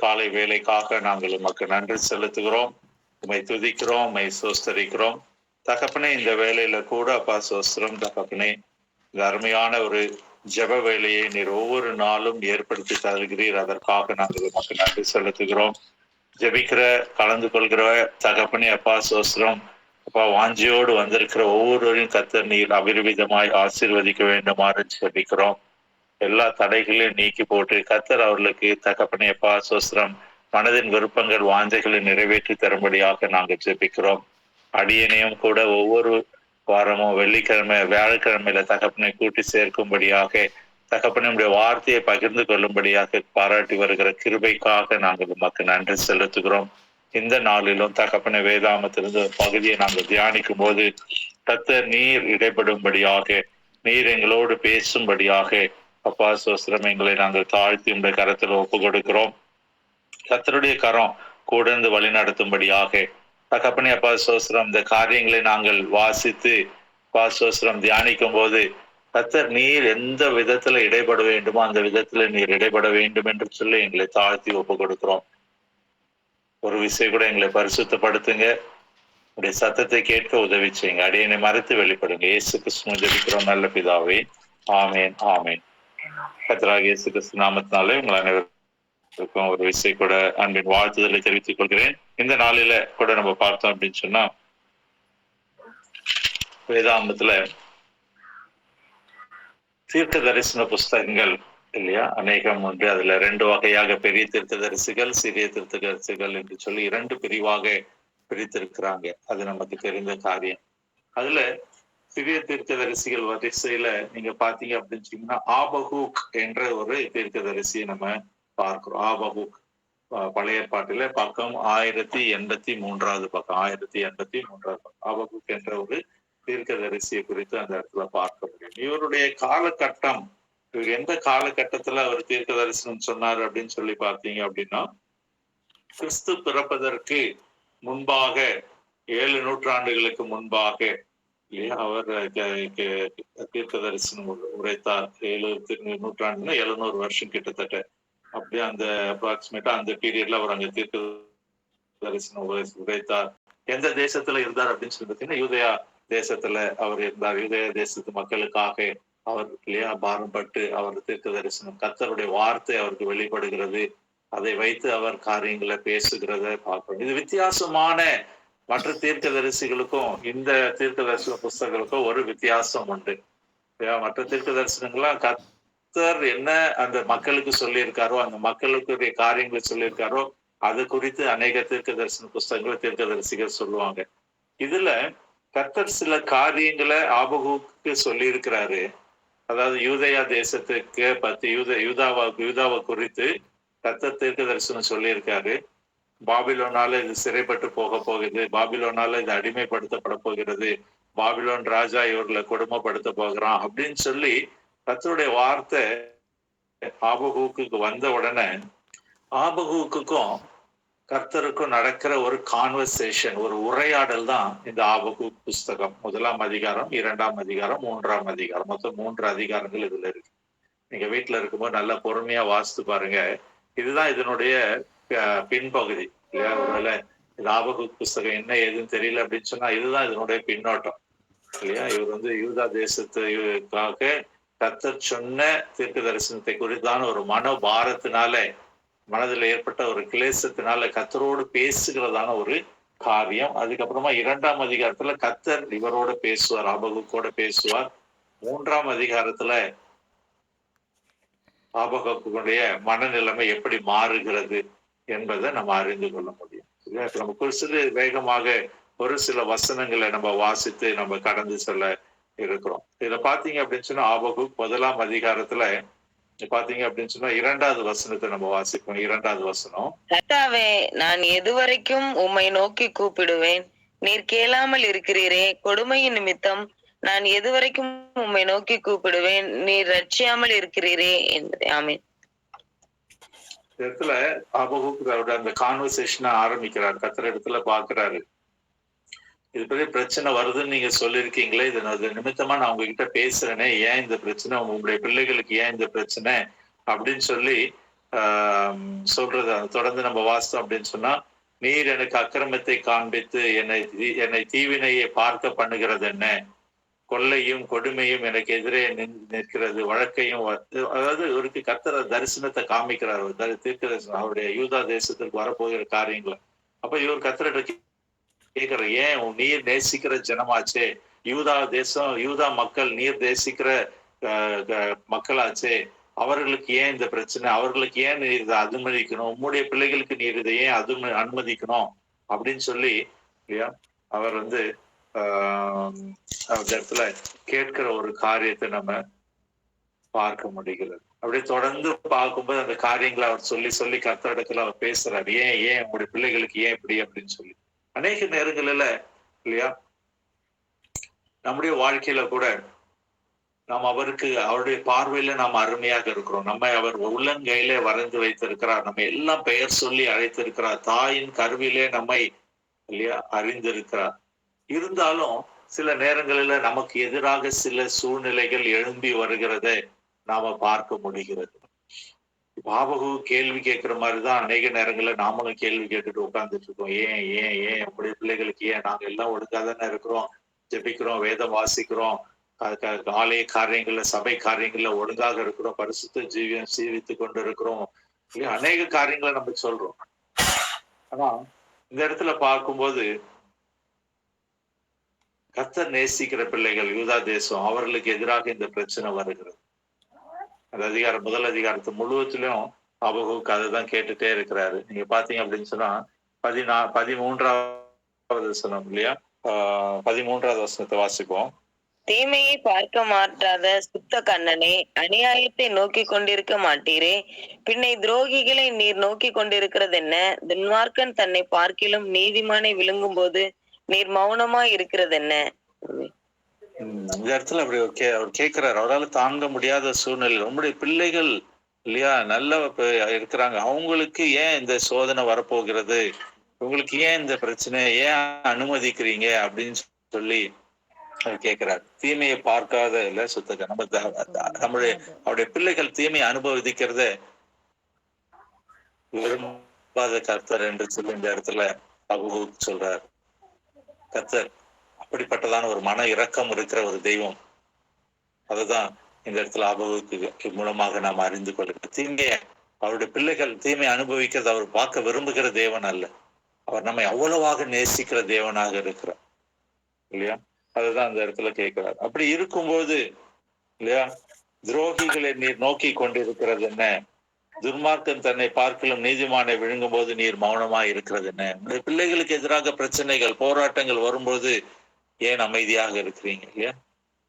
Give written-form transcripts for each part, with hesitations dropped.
காலை வேலைக்காக நாங்கள் உமக்கு நன்றி செலுத்துகிறோம். உம்மை துதிக்கிறோம், உம்மை சோஸ்தரிக்கிறோம். தகப்பனே, இந்த வேலையில கூட அப்பா சோஸ்திரம் தகப்பனே, இந்த அருமையான ஒரு ஜெப வேலையை நீர் ஒவ்வொரு நாளும் ஏற்படுத்தி தருகிறீர். அதற்காக நாங்கள் உமக்கு நன்றி செலுத்துகிறோம். ஜெபிக்கிற கலந்து கொள்கிற தகப்பனே அப்பா சோஸ்திரம் அப்பா, வாஞ்சியோடு வந்திருக்கிற ஒவ்வொருவரையும் கர்த்தர் நீர் அபிர்விதமாய் ஆசீர்வதிக்க வேண்டுமாறு ஜெபிக்கிறோம். எல்லா தடைகளையும் நீக்கி போட்டு கர்த்தர் அவர்களுக்கு தகப்பனே அப்பா சோஸ்திரம் மனதின் விருப்பங்கள் வாஞ்சைகளை நிறைவேற்றி தரும்படியாக நாங்கள் ஜெபிக்கிறோம். அடியனையும் கூட ஒவ்வொரு வாரமும் வெள்ளிக்கிழமை வியாழக்கிழமையில தகப்பனை கூட்டி சேர்க்கும்படியாக தகப்பனுடைய வார்த்தையை பகிர்ந்து கொள்ளும்படியாக பாராட்டி வருகிற கிருபைக்காக நாங்கள் உமக்கு நன்றி செலுத்துகிறோம். இந்த நாளிலும் தகப்பனை வேதாமத்திலிருந்து பகுதியை நாங்கள் தியானிக்கும் போது கர்த்தர் நீர் இடைப்படும்படியாக, நீர் எங்களோடு பேசும்படியாக அப்பா சோஸ்திரம் எங்களை நாங்கள் தாழ்த்தி உடைய கரத்தில் ஒப்பு கொடுக்கிறோம். கர்த்தருடைய கரம் கூடந்து வழி நடத்தும்படியாக தகப்பனே அப்பா சோஸ்திரம் இந்த காரியங்களை நாங்கள் வாசித்து அப்பா சோஸ்திரம் தியானிக்கும் போது கர்த்தர் நீர் எந்த விதத்துல இடைபட வேண்டுமோ அந்த விதத்துல நீர் இடைபட வேண்டும் என்று சொல்லி எங்களை தாழ்த்தி ஒப்பு கொடுக்கிறோம். ஒரு விஷயம் கூட எங்களை பரிசுத்தப்படுத்துங்க. உடைய சத்தத்தை கேட்க உதவி செய்யுங்க. அடியனை மறைத்து வெளிப்படுங்க. இயேசு கிறிஸ்து ஜெபிக்கிறோம் நல்ல பிதாவே, ஆமேன் ஆமேன். கர்த்தராகிய இயேசு கிறிஸ்து நாமத்தினாலே உங்கள் அனைவருக்கும் ஒரு விஷயம் கூட அன்பின் வாழ்த்துதலை தெரிவித்துக் கொள்கிறேன். இந்த நாளில கூட நம்ம பார்த்தோம் அப்படின்னு சொன்னா, வேதாந்தத்துல தீர்க்க தரிசன புஸ்தகங்கள் இல்லையா அநேகம் உண்டு. அதுல 2 வகையாக பெரிய தீர்க்கதரிசிகள், சிறிய தீர்க்கதரிசிகள் என்று சொல்லி 2 பிரிவாக பிரித்திருக்கிறாங்க. அது நமக்கு தெரிந்த காரியம். அதுல சிறிய தீர்க்கதரிசிகள் வரிசையில நீங்க பாத்தீங்க அப்படின்னு சொன்னீங்கன்னா ஆபகூக் என்ற ஒரு தீர்க்கதரிசியை நம்ம பார்க்கிறோம். ஆபகூக் பழைய ஏற்பாட்டில பக்கம் 1083 பக்கம் 1083 ஆபகூக் என்ற ஒரு தீர்க்கதரிசியை குறித்து அந்த இடத்துல பார்க்க முடியும். இவருடைய காலகட்டம், இவர் எந்த காலகட்டத்துல அவர் தீர்க்க தரிசனம் சொன்னார் அப்படின்னு சொல்லி பார்த்தீங்க அப்படின்னா, கிறிஸ்து பிறப்பதற்கு முன்பாக 7 நூற்றாண்டுகளுக்கு முன்பாக அவர் தீர்க்க தரிசனம் உரைத்தார். 7 நூற்றாண்டுன்னா 700 வருஷம் கிட்டத்தட்ட. அப்படியே அந்த அப்ராக்சிமேட்டா அந்த பீரியட்ல அவர் அங்க தீர்க்க தரிசனம் உரைத்தார். எந்த தேசத்துல இருந்தார் அப்படின்னு சொல்லி பார்த்தீங்கன்னா, யூதயா தேசத்துல அவர் இருந்தார். யூதயா தேசத்து மக்களுக்காக அவர் இல்லையா பாரம்பட்டு அவர் தீர்க்க தரிசனம், கர்த்தருடைய வார்த்தை அவருக்கு வெளிப்படுகிறது. அதை வைத்து அவர் காரியங்களை பேசுகிறத பார்க்கணும். இது வித்தியாசமான மற்ற தீர்க்க தரிசிகளுக்கும் இந்த தீர்க்க தரிசன புஸ்தகங்களுக்கும் ஒரு வித்தியாசம் உண்டு. மற்ற தீர்க்க தரிசனங்கள்லாம் கர்த்தர் என்ன அந்த மக்களுக்கு சொல்லியிருக்காரோ, அந்த மக்களுக்குரிய காரியங்களை சொல்லியிருக்காரோ அது குறித்து அநேக தீர்க்க தரிசன புஸ்தகங்களை தீர்க்க தரிசிகள் சொல்லுவாங்க. இதுல கர்த்தர் சில காரியங்களை ஆபகூக்கு சொல்லி இருக்கிறாரு. அதாவது யூதயா தேசத்துக்கு பத்தி யூதாவை குறித்து கர்த்தர் தீர்க்க தரிசனம் சொல்லியிருக்காரு. பாபிலோனால இது சிறைப்பட்டு போக போகுது, பாபிலோனால இது அடிமைப்படுத்தப்பட போகிறது, பாபிலோன் ராஜா இவர்களை கொடுமைப்படுத்த போகிறான் அப்படின்னு சொல்லி கர்த்தருடைய வார்த்தை ஆபகூக்கு வந்த உடனே ஆபகூக்கும் கர்த்தருக்கும் நடக்கிற ஒரு கான்வர்சேஷன், ஒரு உரையாடல் தான் இந்த ஆபகூக் புஸ்தகம். 1ஆம் அதிகாரம், 2ஆம் அதிகாரம், 3ஆம் அதிகாரம், மொத்தம் 3 அதிகாரங்கள் இதுல இருக்கு. நீங்க வீட்டுல இருக்கும்போது நல்லா பொறுமையா வாசித்து பாருங்க. இதுதான் இதனுடைய பின்பகுதி இல்லையா. ஒருவேளை இந்த ஆபகூக் புஸ்தகம் என்ன ஏதுன்னு தெரியல அப்படின்னு சொன்னா இதுதான் இதனுடைய பின்னோட்டம் இல்லையா. இவர் யூதா தேசத்துக்காக கர்த்தர் சொன்ன தீர்க்க தரிசனத்தை குறித்தான ஒரு மனோபாரத்தினால, மனதில் ஏற்பட்ட ஒரு கிளேசத்தினால கர்த்தரோடு பேசுகிறதான ஒரு காரியம். அதுக்கப்புறமா 2ஆம் அதிகாரத்துல கர்த்தர் இவரோட பேசுவார், ஆபகூக்கோட பேசுவார். 3ஆம் அதிகாரத்துல ஆபகூக்குடைய மனநிலைமை எப்படி மாறுகிறது என்பதை நம்ம அறிந்து கொள்ள முடியும். நம்ம சிறு வேகமாக ஒரு சில வசனங்களை நம்ம வாசித்து நம்ம கடந்து செல்ல இருக்கிறோம். இதுல பாத்தீங்க அப்படின்னு சொன்னா ஆபகூக் 1ஆம் அதிகாரத்துல பாத்தீங்க அப்படின்னு சொன்னா 2வது வசனத்தை நம்ம வாசிப்போம். 2வது வசனம், கர்த்தாவே, நான் எதுவரைக்கும் உம்மை நோக்கி கூப்பிடுவேன், நீர் கேளாமல் இருக்கிறீரே. கொடுமையின் நிமித்தம் நான் எதுவரைக்கும் உம்மை நோக்கி கூப்பிடுவேன், நீர் ரட்சியாமல் இருக்கிறீரே என்பதே. ஆமென். இடத்துல ஆபகூக் அந்த கான்வர்சேஷனை ஆரம்பிக்கிறார். கர்த்தர் இடத்துல பாக்குறாரு, இது பெரிய பிரச்சனை வருதுன்னு நீங்க சொல்லியிருக்கீங்களே, இது நிமித்தமா நான் உங்ககிட்ட பேசுறேனே, ஏன் இந்த பிரச்சனை, உங்களுடைய பிள்ளைகளுக்கு ஏன் இந்த பிரச்சனை அப்படின்னு சொல்லி சொல்றது தொடர்ந்து நம்ம வாசித்தோம் அப்படின்னு சொன்னா, நீர் எனக்கு அக்கிரமத்தை காண்பித்து என்னை தீவினையை பார்க்க பண்ணுகிறது என்ன? கொள்ளையும் கொடுமையும் எனக்கு எதிரே நிற்கிறது, வழக்கையும் அதாவது இவருக்கு கர்த்தர் தரிசனத்தை காமிக்கிறார். தீர்க்கதரிசனம் அவருடைய யூதா தேசத்திற்கு வரப்போகிற காரியங்களை. அப்ப இவர் கர்த்தர்கிட்ட கேட்கிற, ஏன் நீர் நேசிக்கிற ஜனமாச்சே, யூதா தேசம், யூதா மக்கள் நீர் நேசிக்கிற மக்களாச்சே, அவர்களுக்கு ஏன் இந்த பிரச்சனை, அவர்களுக்கு ஏன் நீர் இதை அனுமதிக்கணும், உம்முடைய பிள்ளைகளுக்கு நீர் இதை ஏன் அனுமதிக்கணும் அப்படின்னு சொல்லி இல்லையா அவர் அந்த இடத்துல கேட்கிற ஒரு காரியத்தை நம்ம பார்க்க முடிகிறது. அப்படியே தொடர்ந்து பார்க்கும்போது அந்த காரியங்களை அவர் சொல்லி சொல்லி கர்த்தரிடத்துல அவர் பேசுறாரு, ஏன் உங்களுடைய பிள்ளைகளுக்கு ஏன் இப்படி அப்படின்னு சொல்லி. அநேக நேரங்கள்ல இல்லையா நம்முடைய வாழ்க்கையில கூட நாம் அவருடைய பார்வையில நாம் அருமையாக இருக்கிறோம். நம்ம அவர் உள்ளங்கையிலே வரைந்து வைத்திருக்கிறார், நம்ம எல்லாம் பெயர் சொல்லி அழைத்திருக்கிறார், தாயின் கருவிலே நம்மை இல்லையா அறிந்திருக்கிறார். இருந்தாலும் சில நேரங்களில நமக்கு எதிராக சில சூழ்நிலைகள் எழும்பி வருகிறதை நாம பார்க்க முடிகிறது. பாபகு கேள்வி கேட்கிற மாதிரிதான் அநேக நேரங்கள்ல நாமளும் கேள்வி கேட்டுட்டு உட்கார்ந்துட்டு இருக்கோம். ஏன் நம்முடைய பிள்ளைகளுக்கு ஏன், நாங்க எல்லாம் ஒழுங்கா தானே இருக்கிறோம், ஜெபிக்கிறோம், வேதம் வாசிக்கிறோம், ஆலய காரியங்கள்ல சபை காரியங்கள்ல ஒழுங்காக இருக்கிறோம், பரிசுத்த ஜீவியம் சீவித்து கொண்டு இருக்கிறோம், அநேக காரியங்களை நம்ம சொல்றோம். ஆனா இந்த இடத்துல பார்க்கும்போது கர்த்தர் நேசிக்கிற பிள்ளைகள் யூதா தேசம், அவர்களுக்கு எதிராக இந்த பிரச்சனை வருகிறது. அந்த முதல் அதிகாரத்து முழுவதிலும் ஆபகுக்கு அதுதான் கேட்டுட்டே இருக்கிறாரு. நீங்க பாத்தீங்க அப்படின்னு சொன்னா 13வது வசனம் இல்லையா, 13வது வசனத்தை வாசிப்போம். தீமையை பார்க்க மாட்டாத சுத்த கண்ணனே, அநியாயத்தை நோக்கி கொண்டிருக்க மாட்டீரே, பின்னை துரோகிகளை நீர் நோக்கி கொண்டிருக்கிறது என்ன? துன்மார்க்கன் தன்னை பார்க்கிலும் நீதிமானை விழுங்கும் போது நீர் மௌனமா இருக்கிறது என்ன? இந்த இடத்துல அப்படி அவர் கேட்கிறாரு, அவரால் தாங்க முடியாத சூழ்நிலை. நம்முடைய பிள்ளைகள் இல்லையா நல்ல இருக்கிறாங்க, அவங்களுக்கு ஏன் இந்த சோதனை வரப்போகிறது, உங்களுக்கு ஏன் இந்த பிரச்சனை, ஏன் அனுமதிக்கிறீங்க அப்படின்னு சொல்லி அவர் கேட்கிறார். தீமையை பார்க்காத இல்ல சுத்தக அவருடைய பிள்ளைகள் தீமையை அனுபவிக்கிறத விரும்பாத கர்த்தர் என்று சொல்லி இந்த இடத்துல சொல்றார். கர்த்தர் அப்படிப்பட்டதான ஒரு மன இரக்கம் இருக்கிற ஒரு தெய்வம். அதுதான் இந்த இடத்துல ஆபகுக்கு மூலமாக நாம் அறிந்து கொள்கிறோம். தீமையை அவருடைய பிள்ளைகள் தீமை அனுபவிக்கிறது அவர் பார்க்க விரும்புகிற தேவன் அல்ல, அவர் நம்மை அவ்வளவாக நேசிக்கிற தேவனாக இருக்கிறார் இல்லையா. அதுதான் அந்த இடத்துல கேட்கிறார். அப்படி இருக்கும்போது இல்லையா, துரோகிகளை நீர் நோக்கி கொண்டிருக்கிறது என்ன, துன்மார்க்கன் தன்னை பார்க்கலும் நீதிமானை விழுங்கும் போது நீர் மௌனமா இருக்கிறது என்ன? பிள்ளைகளுக்கு எதிராக பிரச்சனைகள் போராட்டங்கள் வரும்போது ஏன் அமைதியாக இருக்கிறீங்க இல்லையா.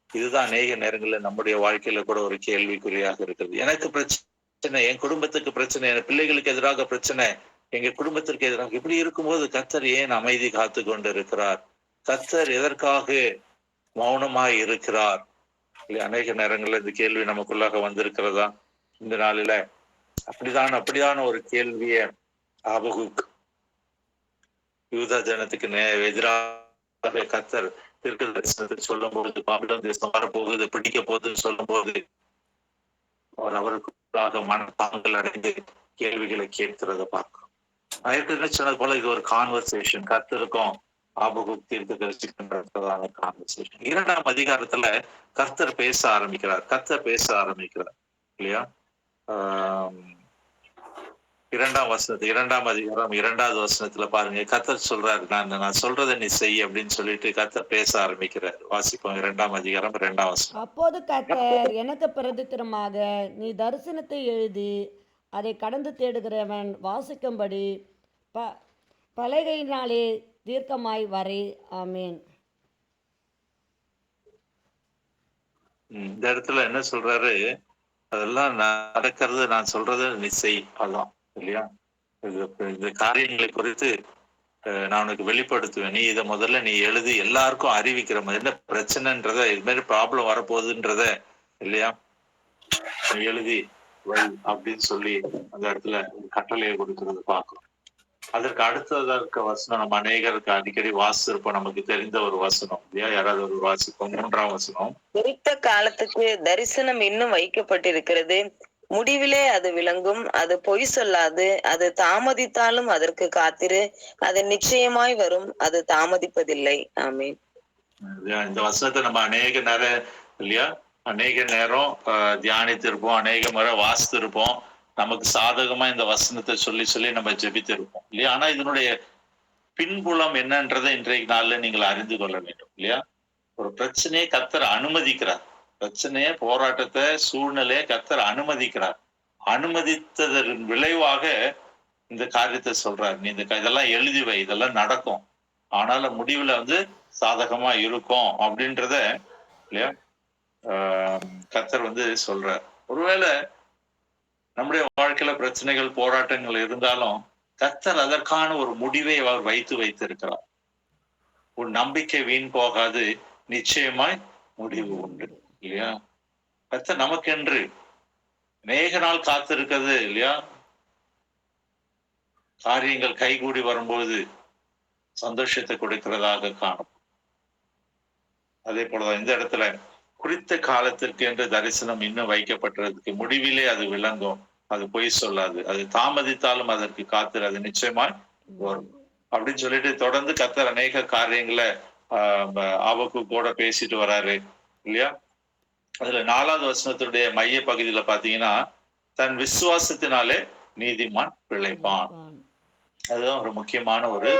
இதுதான் அநேக நேரங்கள்ல நம்முடைய வாழ்க்கையில கூட ஒரு கேள்விக்குறியாக இருக்கிறது. எனக்கு பிரச்சனை, என் குடும்பத்துக்கு பிரச்சனை, என் பிள்ளைகளுக்கு எதிராக பிரச்சனை, எங்க குடும்பத்திற்கு எதிராக, இப்படி இருக்கும்போது கர்த்தர் ஏன் அமைதி காத்து கொண்டு இருக்கிறார், கர்த்தர் எதற்காக மௌனமாய் இருக்கிறார்? அநேக நேரங்கள்ல இந்த கேள்வி நமக்குள்ளாக வந்திருக்கிறதா இந்த நாளில? அப்படியான ஒரு கேள்விய ஆபகுக் யூதா ஜனத்துக்கு எதிராக கர்த்தர் தீர்க்கதரிசனத்தில் சொல்லும் போது, பாபிலோன் தேசம் வரப்போகுது, பிடிக்க போகுதுன்னு சொல்லும் போது அவர் அவருக்குள்ளாக மனத்தாங்கள் அடைந்து கேள்விகளை கேட்கிறத பார்க்கிறோம். ஏற்கனவே சொன்னது போல இது ஒரு கான்வர்சேஷன், கர்த்தருக்கும் ஆபகுக் தீர்க்கதரிசிக்கின்றதான கான்வர்சேஷன். 2ஆம் அதிகாரத்துல கர்த்தர் பேச ஆரம்பிக்கிறார் இல்லையா. 2ஆம் அதிகாரம் 2வது வசனத்துல பாருங்க, கர்த்தர் சொல்றாரு, நான் சொல்றதை நீ செய் அப்படின்னு சொல்லிட்டு கர்த்தர் பேச ஆரம்பிக்கிறார். வாசிப்போம் 2ஆம் அதிகாரம் 2ஆம் வசனம். அப்போது கர்த்தர் எனக்கு பிரதித்திரமாக, நீ தரிசனத்தை எழுதி அதை கடந்து தேடுகிறவன் வாசிக்கும்படி பலகையினாலே தீர்க்கமாய் வரை. ஆமேன். இந்த இடத்துல என்ன சொல்றாரு, அதெல்லாம் நடக்கிறது, நான் சொல்றது நீ செய் அதான் இல்லையா. இந்த காரியங்களை குறித்து நான் உனக்கு வெளிப்படுத்துவேன், நீ இதை முதல்ல நீ எழுதி எல்லாருக்கும் அறிவிக்கிற மாதிரி, என்ன பிரச்சனைன்றத, இது மாதிரி ப்ராப்ளம் வரப்போகுதுன்றத இல்லையா எழுதி வை அப்படின்னு சொல்லி அந்த இடத்துல கட்டளையை கொடுக்கறது பார்க்கிறோம். அதற்கு அடுத்ததற்கு வசனம் நம்ம அநேகருக்கு அடிக்கடி வாசிப்போம், நமக்கு தெரிந்த ஒரு வசனம் இல்லையா. யாராவது ஒரு வாசிப்போம். 3ஆம் வசனம். குறித்த காலத்துக்கு தரிசனம் இன்னும் வைக்கப்பட்டிருக்கிறது, முடிவிலே அது விளங்கும். அது பொய் சொல்லாது. அது தாமதித்தாலும் அதற்கு காத்திரு. அது நிச்சயமாய் வரும். அது தாமதிப்பதில்லை. ஆமென். இந்த வசனத்தை நம்ம அநேக நேரம் இல்லையா, அநேக நேரம் தியானித்திருப்போம், அநேக முறை வாசித்திருப்போம். நமக்கு சாதகமா இந்த வசனத்தை சொல்லி சொல்லி நம்ம ஜெபித்திருப்போம் இல்லையா. ஆனா இதனுடைய பின்புலம் என்னன்றதை இன்றைய நாள்ல நீங்கள் அறிந்து கொள்ள வேண்டும் இல்லையா. ஒரு பிரச்சனையை கர்த்தர் அனுமதிக்கிறார். பிரச்சனைய, போராட்டத்தை, சூழ்நிலையை கர்த்தர் அனுமதிக்கிறார். அனுமதித்ததன் விளைவாக இந்த காரியத்தை சொல்றாரு. நீ இதெல்லாம் எழுதி வை, இதெல்லாம் நடக்கும், ஆனாலும் முடிவுல சாதகமா இருக்கும் அப்படின்றத இல்லையா கர்த்தர் சொல்றார். ஒருவேளை நம்முடைய வாழ்க்கையில பிரச்சனைகள், போராட்டங்கள் இருந்தாலும் கர்த்தர் அதற்கான ஒரு முடிவை அவர் வைத்திருக்கிறார். உன் நம்பிக்கை வீண் போகாது, நிச்சயமாய் முடிவு உண்டு இல்லையா. கர்த்தர் நமக்கென்று அநேக நாள் காத்திருக்கிறது இல்லையா. காரியங்கள் கைகூடி வரும்போது சந்தோஷத்தை கொடுக்கிறதாக காணும். அதே போலதான் இந்த இடத்துல குறித்த காலத்திற்கு என்று தரிசனம் இன்னும் வைக்கப்பட்டிருக்கு. முடிவிலே அது விளங்கும். அது பொய் சொல்லாது. அது தாமதித்தாலும் அதற்கு காத்திரு. அது நிச்சயமாய் வரும் அப்படின்னு சொல்லிட்டு தொடர்ந்து கர்த்தர் அநேக காரியங்களை ஆபக்கு கூட பேசிட்டு வராரு இல்லையா. அதுல 4வது வசனத்துடைய மைய பகுதியில பாத்தீங்கன்னா, தன் விசுவாசத்தினாலே நீதிமான் பிழைப்பான். அதுதான் ஒரு முக்கியமான ஒரு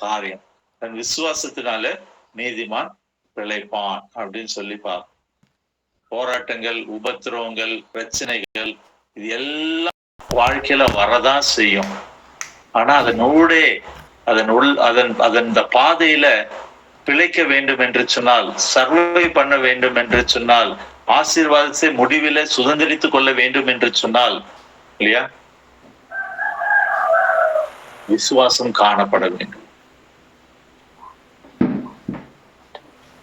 காரியம். தன் விசுவாசத்தினாலே நீதிமான் பிழைப்பான் அப்படின்னு சொல்லி பார்ப்போம். போராட்டங்கள், உபத்திரவங்கள், பிரச்சனைகள் இது எல்லாம் வாழ்க்கையில வரதான் செய்யும். ஆனா அதன் பாதையில பிழைக்க வேண்டும் என்று சொன்னால், சர்வை பண்ண வேண்டும் என்று சொன்னால், ஆசீர்வாதத்தை முடிவில சுதந்திரித்துக் கொள்ள வேண்டும் என்று சொன்னால் இல்லையா, விசுவாசம் காணப்பட வேண்டும்.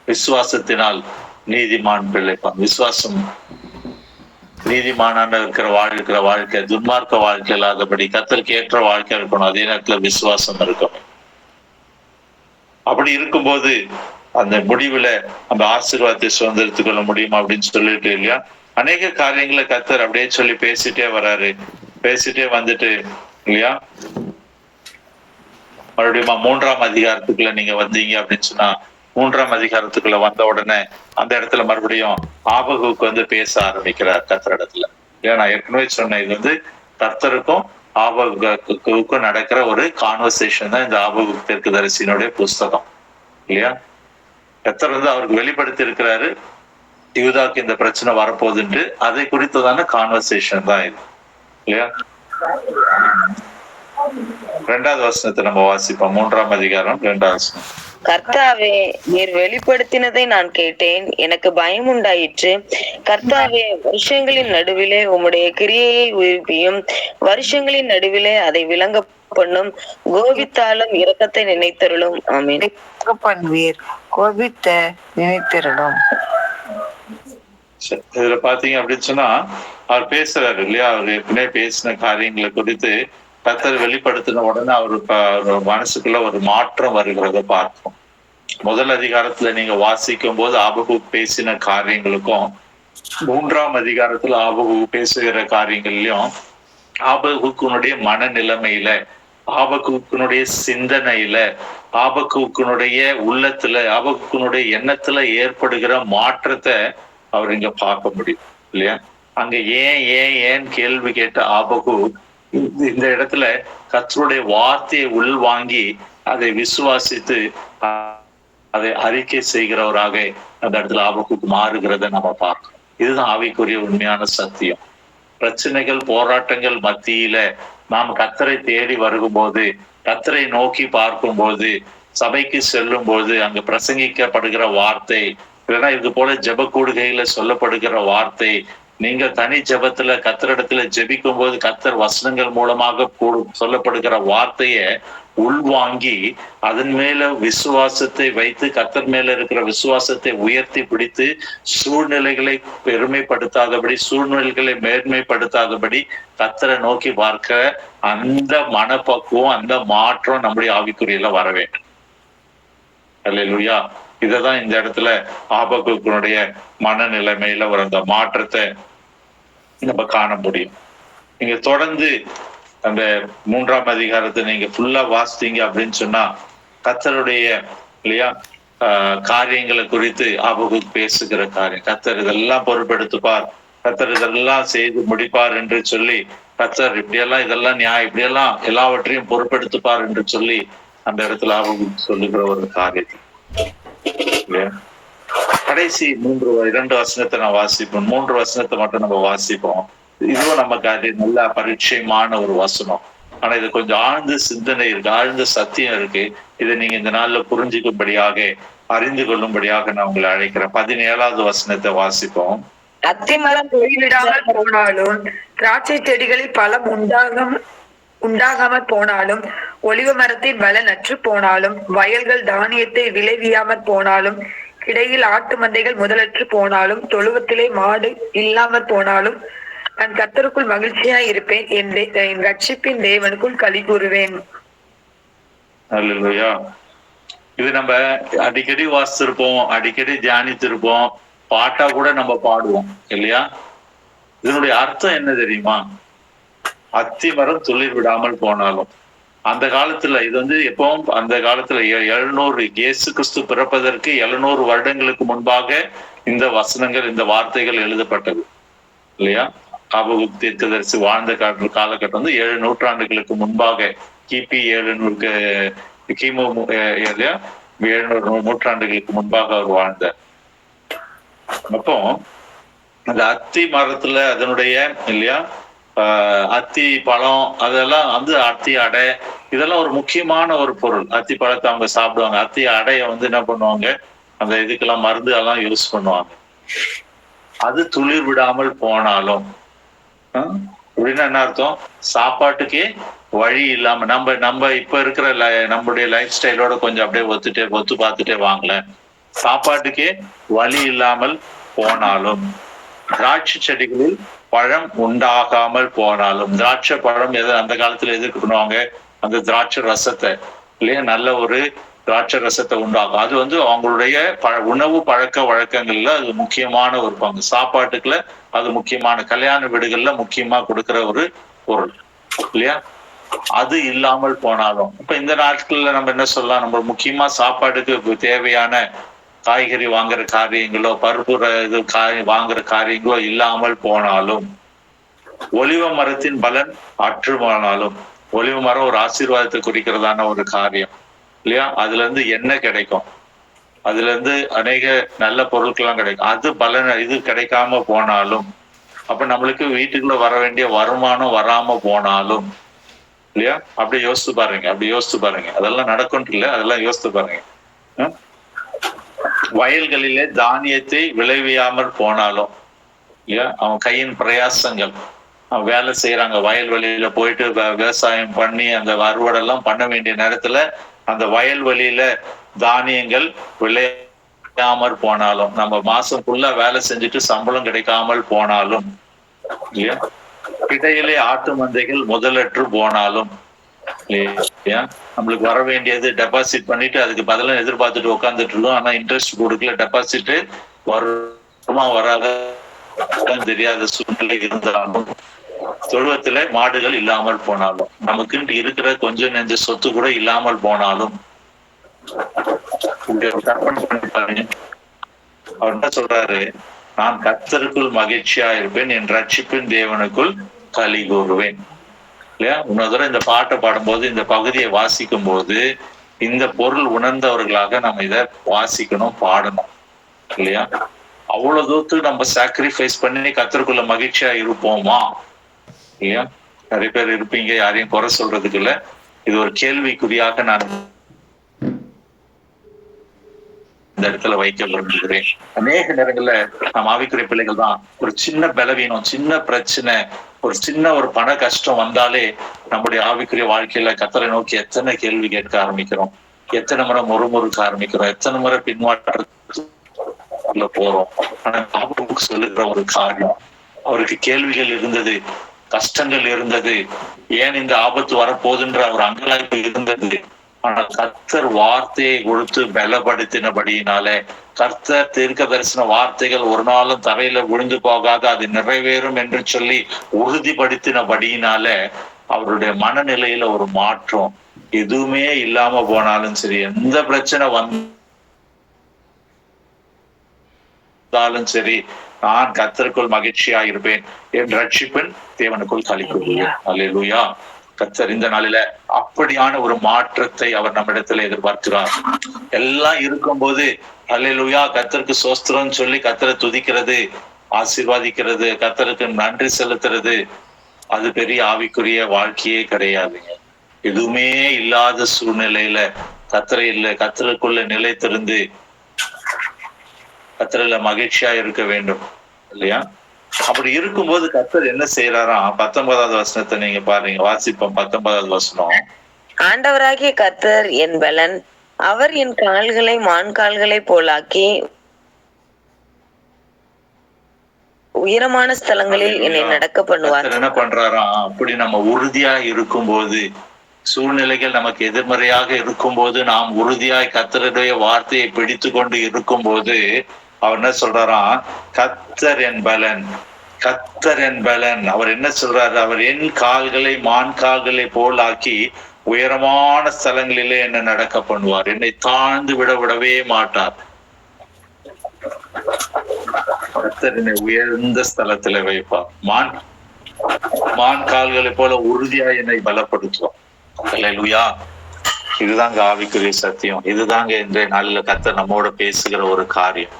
விசுவாசத்தினால் நீதிமான் பிழைப்பான். விசுவாசம் நீதிமானான இருக்கிற வாழ்க்கை துன்மார்க்க வாழ்க்கை இல்லாதபடி கர்த்தருக்கு ஏற்ற வாழ்க்கை இருக்கணும். அதே நேரத்துல விசுவாசம் இருக்கணும். அப்படி இருக்கும்போது அந்த முடிவுல அந்த ஆசீர்வாதத்தை சுதந்திரத்துக் கொள்ள முடியும் அப்படின்னு சொல்லிட்டு இல்லையா. அநேக காரியங்களை கர்த்தர் அப்படியே சொல்லி பேசிட்டே வராரு. பேசிட்டே வந்துட்டு இல்லையா, மறுபடியும் 3ஆம் அதிகாரத்துக்குள்ள நீங்க வந்தீங்க அப்படின்னு சொன்னா, 3ஆம் அதிகாரத்துக்குள்ள வந்த உடனே அந்த இடத்துல மறுபடியும் ஆபகுக்கு பேச ஆரம்பிக்கிறார் கர்த்தர் இடத்துல. ஏன்னா நான் ஏற்கனவே சொன்னேன், இது கர்த்தருக்கும் ஆபகுக்கும் நடக்கிற ஒரு கான்வர்சேஷன் தான் இந்த ஆபகு தீர்க்கதரிசியினுடைய புஸ்தகம் இல்லையா. கர்த்தர் அவருக்கு வெளிப்படுத்தி இருக்கிறாரு யூதாக்கு இந்த பிரச்சனை வரப்போகுதுன்ட்டு. அதை குறித்ததான கான்வர்சேஷன் தான் இது இல்லையா. 2வது வசனத்தை நம்ம வாசிப்போம். 3ஆம் அதிகாரம் 2வது வசனம். கர்த்தாவே, நீர் வெளிப்படுத்தினதை நான் கேட்டேன், எனக்கு பயம் உண்டாயிற்று. கர்த்தாவே, வருஷங்களின் நடுவிலே உம்முடைய கிரியையை உயிர்ப்பியும், வருஷங்களின் நடுவிலே அதை விளங்க பண்ணும். கோபித்தாலும் இரக்கத்தை நினைத்தருளும். ஆமென். பண்ணுவீர், கோபித்த நினைத்தருளும். இதுல பாத்தீங்க அப்படின்னு சொன்னா, அவர் பேசுறாரு இல்லையா. அவர் ஏற்கனவே பேசின காரியங்களை குறித்து கர்த்தர் வெளிப்படுத்தின உடனே அவரு மனசுக்குள்ள ஒரு மாற்றம் வருகிறத பார்ப்போம். முதல் அதிகாரத்துல நீங்க வாசிக்கும் போது ஆபகு பேசின காரியங்களுக்கும் 3ஆம் அதிகாரத்துல ஆபகு பேசுகிற காரியங்கள்லயும் ஆபகுனுடைய மனநிலைமையில, ஆபகுனுடைய சிந்தனையில, ஆபகுனுடைய உள்ளத்துல, ஆபகுனுடைய எண்ணத்துல ஏற்படுகிற மாற்றத்தை அவர் இங்க பார்க்க முடியும் இல்லையா. அங்க ஏன் கேள்வி கேட்ட ஆபகு இந்த இடத்துல கர்த்தருடைய வார்த்தையை உள்வாங்கி அதை விசுவாசித்து அதை அறிக்கை செய்கிறவராக அந்த இடத்துல ஆபகுக்கு மாறுகிறத நம்ம பார்க்கிறோம். இதுதான் ஆவிக்குரிய உண்மையான சத்தியம். பிரச்சனைகள், போராட்டங்கள் மத்தியில நாம் கர்த்தரை தேடி வரும்போது, கர்த்தரை நோக்கி பார்க்கும் போது, சபைக்கு செல்லும் போது அங்க பிரசங்கிக்கப்படுகிற வார்த்தை, இல்லைன்னா இது போல ஜெப கூடுகையில சொல்லப்படுகிற வார்த்தை, நீங்க தனி ஜெபத்துல கர்த்தரிடத்துல ஜெபிக்கும் போது கர்த்தர் வசனங்கள் மூலமாக சொல்லப்படுகிற வார்த்தைய உள்வாங்கி அதன் மேல விசுவாசத்தை வைத்து, கர்த்தர் மேல இருக்கிற விசுவாசத்தை உயர்த்தி பிடித்து, சூழ்நிலைகளை பெருமைப்படுத்தாதபடி, சூழ்நிலைகளை மேன்மைப்படுத்தாதபடி கர்த்தரை நோக்கி பார்க்க அந்த மனப்பக்குவம், அந்த மாற்றம் நம்முடைய ஆவிக்குறியில வர வேண்டும். அல்லேலூயா. இததான் இந்த இடத்துல ஆபகுனுடைய மனநிலைமையில ஒரு அந்த மாற்றத்தை நம்ம காண முடியும். நீங்க தொடர்ந்து அந்த 3ஆம் அதிகாரத்தை நீங்க ஃபுல்லா வாசித்தீங்க அப்படின்னு சொன்னா கர்த்தருடைய இல்லையா காரியங்களை குறித்து ஆபகுக் பேசுகிற காரியம், கர்த்தர் இதெல்லாம் பொறுப்பெடுத்துப்பார், கர்த்தர் இதெல்லாம் செய்து முடிப்பார் என்று சொல்லி, கர்த்தர் இப்படியெல்லாம் இதெல்லாம் இப்படியெல்லாம் எல்லாவற்றையும் பொறுப்பெடுத்துப்பார் என்று சொல்லி அந்த இடத்துல ஆபகுக் சொல்லுகிற ஒரு காரியம். கடைசி 2 வசனத்தை நான் வாசிப்போம். 3 வசனத்தை மட்டும் நம்ம வாசிப்போம். இதுவும் நமக்கு அது நல்ல பரிச்சயமான ஒரு வசனம். ஆனா இது கொஞ்சம் ஆழ்ந்த சிந்தனை இருக்கு, ஆழ்ந்த சத்தியம் இருக்கு. இதை நீங்க இந்த நாள்ல புரிஞ்சுக்கும்படியாக, அறிந்து கொள்ளும்படியாக நான் உங்களை அழைக்கிறேன். 17வது வசனத்தை வாசிப்போம். அத்திமரம் போய்விடாமல் போனாலும், திராட்சை செடிகளில் பலம் உண்டாகாமற் போனாலும், ஒலிவ மரத்தின் பலன் அற்று போனாலும், வயல்கள் தானியத்தை விளைவியாமற் போனாலும், கிடையில் ஆட்டு மந்தைகள் முதலற்று போனாலும், தொழுவத்திலே மாடு இல்லாமற் போனாலும், நான் கர்த்தருக்குள் மகிழ்ச்சியாய் இருப்பேன், என் ரட்சிப்பின் தேவனுக்குள் களி கூறுவேன். அல்லேலூயா. இது நம்ம அடிக்கடி வாசித்திருப்போம், அடிக்கடி தியானித்திருப்போம், பாட்டா கூட நம்ம பாடுவோம் இல்லையா? இதனுடைய அர்த்தம் என்ன தெரியுமா? அத்தி மரம் துளிர் விடாமல் போனாலும், அந்த காலத்துல இது வந்து எப்பவும் அந்த காலத்துல 700 இயேசு கிறிஸ்து பிறப்பதற்கு 700 வருடங்களுக்கு முன்பாக இந்த வசனங்கள், இந்த வார்த்தைகள் எழுதப்பட்டது இல்லையா? ஆபகுக் தீர்க்கதரிசி வாழ்ந்த காலகட்டம் வந்து 7 நூற்றாண்டுகளுக்கு முன்பாக, கிபி 700 கிமு 700 நூற்றாண்டுகளுக்கு முன்பாக அவர் வாழ்ந்தார். அப்போ அந்த அத்தி மரத்துல அதனுடைய இல்லையா அத்தி பழம், அதெல்லாம் வந்து அத்தி அடை, இதெல்லாம் ஒரு முக்கியமான ஒரு பொருள். அத்தி பழத்தை அவங்க சாப்பிடுவாங்க. அத்தி அடைய வந்து என்ன பண்ணுவாங்க, அந்த இதுக்கெல்லாம் மருந்து எல்லாம் யூஸ் பண்ணுவாங்க. அது துளிர் விடாமல் போனாலும் அப்படின்னா என்ன அர்த்தம்? சாப்பாட்டுக்கே வழி இல்லாம நம்ம இப்ப இருக்கிற நம்மளுடைய லைஃப் ஸ்டைலோட கொஞ்சம் அப்படியே ஒத்து பார்த்துட்டே வாங்கல. சாப்பாட்டுக்கே வழி இல்லாமல் போனாலும், திராட்சை செடிகளில் பழம் உண்டாகாமல் போனாலும், திராட்சை பழம் அந்த காலத்துல எதுக்கு பண்ணுவாங்க? அந்த திராட்சை ரசத்தை இல்லையா, நல்ல ஒரு திராட்சை ரசத்தை உண்டாகும். அது வந்து அவங்களுடைய உணவு பழக்க வழக்கங்கள்ல அது முக்கியமான ஒரு பங்கு. சாப்பாட்டுக்குள்ள அது முக்கியமான, கல்யாண வீடுகள்ல முக்கியமா கொடுக்கிற ஒரு பொருள் இல்லையா? அது இல்லாமல் போனாலும், இப்ப இந்த நாட்கள்ல நம்ம என்ன சொல்லலாம், நம்ம முக்கியமா சாப்பாட்டுக்கு தேவையான காய்கறி வாங்குற காரியங்களோ, பருப்பு இது வாங்குற காரியங்களோ இல்லாமல் போனாலும், ஒலிவ மரத்தின் பலன் அற்று போனாலும், ஒலிவ மரம் ஒரு ஆசீர்வாதத்தை குறிக்கிறதான ஒரு காரியம் இல்லையா? அதுல இருந்து எண்ணெய் கிடைக்கும், அதுல இருந்து அநேக நல்ல பொருட்கள்லாம் கிடைக்கும். அது பலன் இது கிடைக்காம போனாலும், அப்ப நம்மளுக்கு வீட்டுக்குள்ள வர வேண்டிய வருமானம் வராம போனாலும் இல்லையா? அப்படி யோசித்து பாருங்க, அதெல்லாம் நடக்கும் இல்ல, அதெல்லாம் யோசித்து பாருங்க. வயல்களிலே தானியத்தை விளைவியாமல் போனாலும் இல்லையா, அவன் கையின் பிரயாசங்கள், அவன் வேலை செய்யறாங்க, வயல்வெளியில போயிட்டு விவசாயம் பண்ணி அந்த அறுவடெல்லாம் பண்ண வேண்டிய நேரத்துல அந்த வயல்வெளியில தானியங்கள் விளையாமல் போனாலும், நம்ம மாசம் ஃபுல்லா வேலை செஞ்சுட்டு சம்பளம் கிடைக்காமல் போனாலும் இல்லையா, இடையிலே ஆட்டு மந்தைகள் முதலற்று போனாலும் இல்லையா, நம்மளுக்கு வர வேண்டியது டெபாசிட் பண்ணிட்டு அதுக்கு பதிலா எதிர்பார்த்துட்டு உட்காந்துட்டு இருக்கோம், ஆனா இன்ட்ரெஸ்ட் கொடுக்கல, டெபாசிட் வருமா வராத தெரியாத சூழ்நிலை இருந்தாலும், தொழுவத்துல மாடுகள் இல்லாமல் போனாலும், நமக்கு இருக்கிற கொஞ்சம் நெஞ்ச சொத்து கூட இல்லாமல் போனாலும், அவர் என்ன சொல்றாரு? நான் கர்த்தருக்குள் மகிழ்ச்சியா இருப்பேன், என் ரட்சிப்பின் தேவனுக்குள் களி கூறுவேன் இல்லையா? இன்னொரு இந்த பாட்டை பாடும்போது, இந்த பகுதியை வாசிக்கும் போது இந்த பொருள் உணர்ந்தவர்களாக நம்ம இதை வாசிக்கணும், பாடணும் இல்லையா? அவ்வளவு தூரத்துக்கு நம்ம சாக்ரிஃபைஸ் பண்ணி கர்த்தருக்குள்ள மகிழ்ச்சியா இருப்போமா இல்லையா? நிறைய பேர் இருப்பீங்க, யாரையும் குறை சொல்றதுக்கு இல்ல. இது ஒரு கேள்விக்குறியாக நான் இந்த இடத்துல வைக்க விரும்புகிறேன். அநேக நேரங்கள்ல நம்ம ஆவிக்குரிய பிள்ளைகள் தான் ஒரு சின்ன பலவீனம், சின்ன பிரச்சனை, ஒரு சின்ன ஒரு பண கஷ்டம் வந்தாலே நம்முடைய ஆவிக்குரிய வாழ்க்கையில கர்த்தரை நோக்கி எத்தனை கேள்வி கேட்க ஆரம்பிக்கிறோம், எத்தனை முறை முறுமுறுக்க ஆரம்பிக்கிறோம், எத்தனை முறை பின்மாற்றத்துல போறோம். ஆனா ஆபகுக் சொல்லுகிற ஒரு காரியம், அவருக்கு கேள்விகள் இருந்தது, கஷ்டங்கள் இருந்தது, ஏன் இந்த ஆபத்து வரப்போகுதுன்ற ஒரு அங்கலாய்ப்பு இருந்தது. ஆனா கர்த்தர் வார்த்தையை கொடுத்து பலப்படுத்தினபடியினாலே, கர்த்தர் தீர்க்க தரிசன வார்த்தைகள் ஒரு நாளும் தரையில விழுந்து போகாது, அது நிறைவேறும் என்று சொல்லி உறுதிப்படுத்தினபடியினால அவருடைய மனநிலையில ஒரு மாற்றம். எதுவுமே இல்லாம போனாலும் சரி, எந்த பிரச்சனை வந்தாலும் சரி, நான் கர்த்தருக்குள் மகிழ்ச்சியா இருப்பேன், என் ரட்சிப்பின் தேவனுக்குள் களி கூறுவேன். அல்லேலூயா. கர்த்தர் இந்த நாளில அப்படியான ஒரு மாற்றத்தை அவர் நம்மிடத்துல எதிர்பார்க்கிறார். எல்லாம் இருக்கும்போது அல்லேலூயா கர்த்தருக்கு சோஸ்திரம் சொல்லி கர்த்தரை துதிக்கிறது, ஆசீர்வாதிக்கிறது, கர்த்தருக்கு நன்றி செலுத்துறது, அது பெரிய ஆவிக்குரிய வாழ்க்கையே கிடையாதுங்க. எதுவுமே இல்லாத சூழ்நிலையில கர்த்தருக்குள்ள நிலைத்திருந்து கர்த்தரில மகிழ்ச்சியா இருக்க வேண்டும் இல்லையா? அப்படி இருக்கும்போது கர்த்தர் என்ன செய்யறாராம்? 19வது வசனத்தை நீங்க பாருங்க, வாசிப்போம். 19வது வசனம். ஆண்டவராகிய கர்த்தர் என் பலன், அவர் என் கால்களை மான் கால்களை போலாக்கி உயரமான ஸ்தலங்களில் என்னை நடக்க பண்ணுவார். என்ன பண்றாராம்? அப்படி நம்ம உறுதியா இருக்கும்போது, சூழ்நிலைகள் நமக்கு எதிர்மறையாக இருக்கும்போது, நாம் உறுதியாய் கர்த்தருடைய வார்த்தையை பிடித்து கொண்டு இருக்கும்போது அவர் என்ன சொல்றாராம்? கர்த்தர் என் பலன், கர்த்தர் என் பலன். அவர் என்ன சொல்றாரு? அவர் என் கால்களை மான் கால்களை போல் ஆக்கி உயரமான ஸ்தலங்களிலே என்னை நடக்க பண்ணுவார், என்னை தாழ்ந்து விடவே மாட்டார். கர்த்தர் என்னை உயர்ந்த ஸ்தலத்துல வைப்பார், மான் கால்களை போல உறுதியா என்னை பலப்படுத்துவார். அல்லேலூயா. இதுதாங்க ஆவிக்குரிய சத்தியம். இதுதாங்க இன்றைய நாளில கர்த்தர் நம்மோட பேசுகிற ஒரு காரியம்.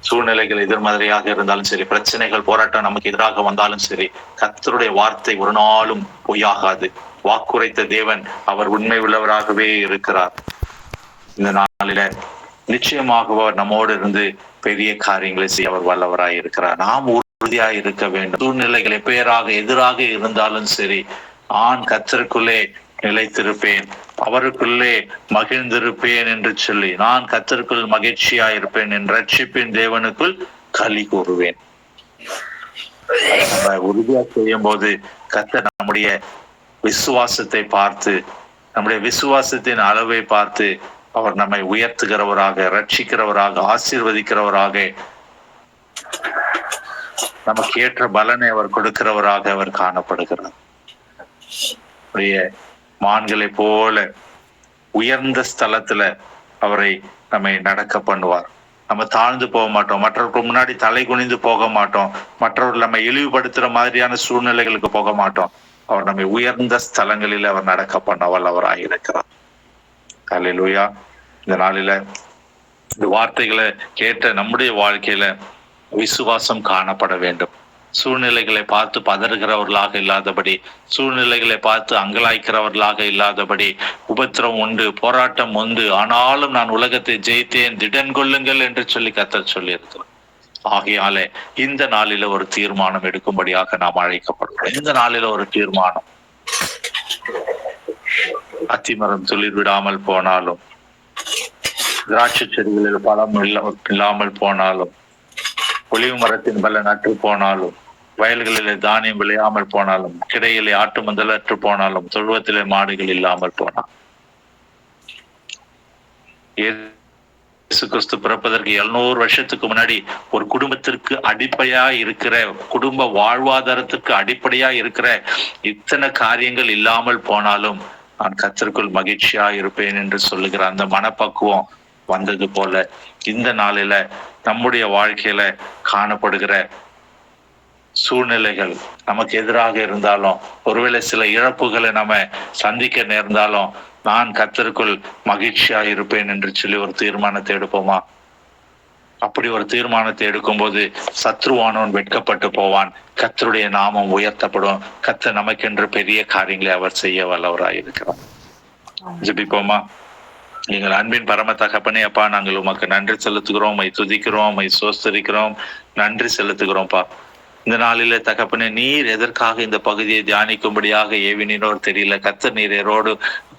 சூழ்நிலைகள் எதிர்மறையாக இருந்தாலும் சரி, பிரச்சனைகள் போராட்டம் நமக்கு எதிராக வந்தாலும் சரி, கர்த்தருடைய வார்த்தை ஒரு நாளும் பொய்யாகாது. வாக்குரைத்த தேவன் அவர் உண்மை உள்ளவராகவே இருக்கிறார். இந்த நாளில நிச்சயமாக அவர் நம்மோடு இருந்து பெரிய காரியங்களை செய்ய அவர் வல்லவராய் இருக்கிறார். நாம் உறுதியாய் இருக்க வேண்டும். சூழ்நிலைகள் எப்பேராக எதிராக இருந்தாலும் சரி, நான் கர்த்தருக்குள்ளே நிலைத்திருப்பேன், அவருக்குள்ளே மகிழ்ந்திருப்பேன் என்று சொல்லி, நான் கர்த்தருக்குள் மகிழ்ச்சியா இருப்பேன், என் ரட்சிப்பின் தேவனுக்குள் களி கூறுவேன். நம்ம உறுதியா செய்யும் போது கர்த்தர் நம்முடைய விசுவாசத்தை பார்த்து, நம்முடைய விசுவாசத்தின் அளவை பார்த்து அவர் நம்மை உயர்த்துகிறவராக, ரட்சிக்கிறவராக, ஆசீர்வதிக்கிறவராக, நமக்கு ஏற்ற பலனை அவர் கொடுக்கிறவராக அவர் காணப்படுகிறார். மான்களை போல உயர்ந்த ஸ்தலத்துல அவரை நம்மை நடக்க பண்ணுவார். நம்ம தாழ்ந்து போக மாட்டோம், மற்றவர்களுக்கு முன்னாடி தலை குனிந்து போக மாட்டோம், மற்றவர்கள் நம்ம இழிவுபடுத்துற மாதிரியான சூழ்நிலைகளுக்கு போக மாட்டோம். அவர் நம்மை உயர்ந்த ஸ்தலங்களில் அவர் நடக்க பண்ண வல்லவராக இருக்கிறார். அல்லேலூயா. இந்த நாளில இந்த வார்த்தைகளை கேட்ட நம்முடைய வாழ்க்கையில விசுவாசம் காணப்பட வேண்டும். சூழ்நிலைகளை பார்த்து பதறுகிறவர்களாக இல்லாதபடி, சூழ்நிலைகளை பார்த்து அங்கலாய்க்கிறவர்களாக இல்லாதபடி, உபத்திரம் உண்டு, போராட்டம் உண்டு, ஆனாலும் நான் உலகத்தை ஜெயித்தேன், திடன் கொள்ளுங்கள் என்று சொல்லி கர்த்தர் சொல்லி இருக்கிறார். ஆகையாலே இந்த நாளில ஒரு தீர்மானம் எடுக்கும்படியாக நாம் அழைக்கப்படுவோம். இந்த நாளில ஒரு தீர்மானம். அத்திமரம் துளிர் விடாமல் போனாலும், திராட்சை செடிகளில் பழம் இல்லாமல் போனாலும், ஒலிவு மரத்தின் பலன் அற்று போனாலும், வயல்களிலே தானியம் விளையாமல் போனாலும், கிடையிலே ஆட்டு மந்தல் அற்று போனாலும், தொழுவத்திலே மாடுகள் இல்லாமல் போனாலும், இயேசு கிறிஸ்து பிறப்பதற்கு 700 வருஷத்துக்கு முன்னாடி ஒரு குடும்பத்திற்கு அடிப்படையா இருக்கிற, குடும்ப வாழ்வாதாரத்துக்கு அடிப்படையா இருக்கிற இத்தனை காரியங்கள் இல்லாமல் போனாலும் நான் கர்த்தருக்குள் மகிழ்ச்சியா இருப்பேன் என்று சொல்லுகிற அந்த மனப்பக்குவம் வந்தது போல இந்த நாளில நம்முடைய வாழ்க்கையில காணப்படுகிற சூழ்நிலைகள் நமக்கு எதிராக இருந்தாலும், ஒருவேளை சில இழப்புகளை நம்ம சந்திக்க நேர்ந்தாலும், நான் கர்த்தருக்குள் மகிழ்ச்சியா இருப்பேன் என்று சொல்லி ஒரு தீர்மானத்தை எடுப்போமா? அப்படி ஒரு தீர்மானத்தை எடுக்கும்போது சத்ருவானவன் வெட்கப்பட்டு போவான், கர்த்தருடைய நாமம் உயர்த்தப்படும், கர்த்தர் நமக்கென்று பெரிய காரியங்களை அவர் செய்ய வல்லவராய் இருக்கிறார். ஜெபிப்போமா? எங்கள் அன்பின் பரம தகப்பனே, அப்பா, நாங்கள் உமக்கு நன்றி செலுத்துகிறோம், உம்மை துதிக்கிறோம், உம்மை சோஸ்தரிக்கிறோம், நன்றி செலுத்துகிறோம்ப்பா. இந்த நாளில தகப்பனே, நீர் எதற்காக இந்த பகுதியை தியானிக்கும்படியாக ஏவினோ தெரியல. கர்த்தர் நீரோடு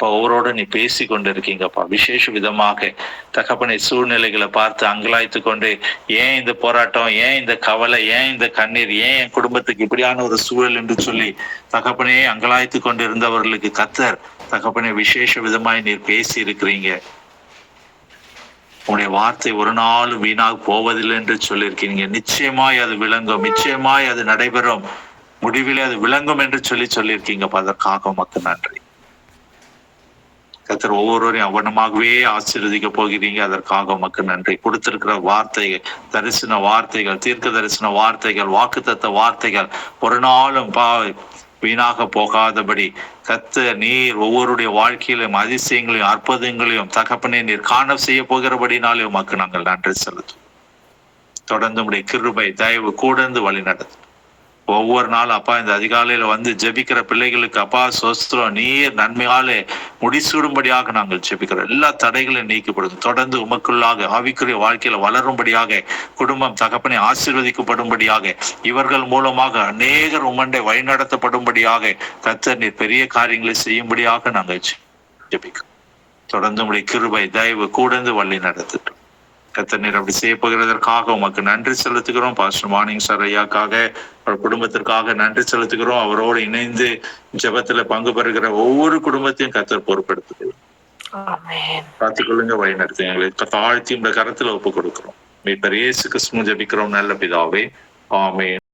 ஒவ்வொருவோடு நீ பேசி கொண்டு இருக்கீங்கப்பா. விசேஷ விதமாக தகப்பனை சூழ்நிலைகளை பார்த்து அங்கலாய்த்து கொண்டு, ஏன் இந்த போராட்டம், ஏன் இந்த கவலை, ஏன் இந்த கண்ணீர், ஏன் என் குடும்பத்துக்கு இப்படியான ஒரு சூழல் என்று சொல்லி தகப்பனே அங்கலாய்த்து கொண்டு இருந்தவர்களுக்கு கர்த்தர் தகப்பனே விசேஷ விதமாய் நீர் பேசி இருக்கிறீங்க. உன்னுடைய வார்த்தை ஒரு நாளும் வீணாக போவதில்லை என்று சொல்லியிருக்கீங்க. நிச்சயமாய் அது விளங்கும், நிச்சயமாய் அது நடைபெறும், முடிவிலே அது விளங்கும் என்று சொல்லியிருக்கீங்க. அதற்காக உமக்கு நன்றி. கர்த்தர் ஒவ்வொருவரையும் அவனமாகவே ஆசீர்வதிக்க போகிறீங்க. அதற்காக உமக்கு நன்றி. கொடுத்திருக்கிற வார்த்தைகள், தரிசன வார்த்தைகள், தீர்க்க தரிசன வார்த்தைகள், வாக்குத்தத்த வார்த்தைகள் ஒரு நாளும் வீணாக போகாதபடி கர்த்தர் நீர் ஒவ்வொருடைய வாழ்க்கையிலும் அதிசயங்களையும் அற்புதங்களையும் தகப்பனே நீர் காண செய்ய போகிறபடினாலே உமக்கு நாங்கள் நன்றி செலுத்தும். தொடர்ந்து உடைய கிருபை தயவு கூடந்து வழி நடத்தும். ஒவ்வொரு நாளும் அப்பா இந்த அதிகாலையில வந்து ஜெபிக்கிற பிள்ளைகளுக்கு அப்பா சொஸ்திரம் நீர் நன்மையாலே முடிசூடும்படியாக நாங்கள் ஜெபிக்கிறோம். எல்லா தடைகளையும் நீக்கப்படுது. தொடர்ந்து உமக்குள்ளாக ஆவிக்குரிய வாழ்க்கையில வளரும்படியாக, குடும்பம் தகப்பனை ஆசீர்வதிக்கப்படும்படியாக, இவர்கள் மூலமாக அநேகர் உமண்டை வழிநடத்தப்படும்படியாக கர்த்தர் நீர் பெரிய காரியங்களை செய்யும்படியாக நாங்கள் ஜெபிக்கிறோம். தொடர்ந்து உடைய கிருபை தயவு கூடந்து வழி நடத்திட்டோம். கர்த்தர் நீர் அப்படி செய்ய போகிறதற்காக உமக்கு நன்றி செலுத்துகிறோம். பாஸ்டர் மார்னிங் சார் ஐயாக்காக, அவர் குடும்பத்திற்காக நன்றி செலுத்துகிறோம். அவரோடு இணைந்து ஜெபத்துல பங்கு பெறுகிற ஒவ்வொரு குடும்பத்தையும் கர்த்தர் பொறுப்பெடுத்துக்கிறோம். பார்த்துக்கொள்ளுங்க, வழி நடத்துங்க. எங்களை தாழ்த்தி இந்த கரத்துல ஒப்பு கொடுக்கிறோம். மீட்பர் இயேசு கிறிஸ்து ஜெபிக்கிறோம் நல்ல பிதாவே, ஆமென்.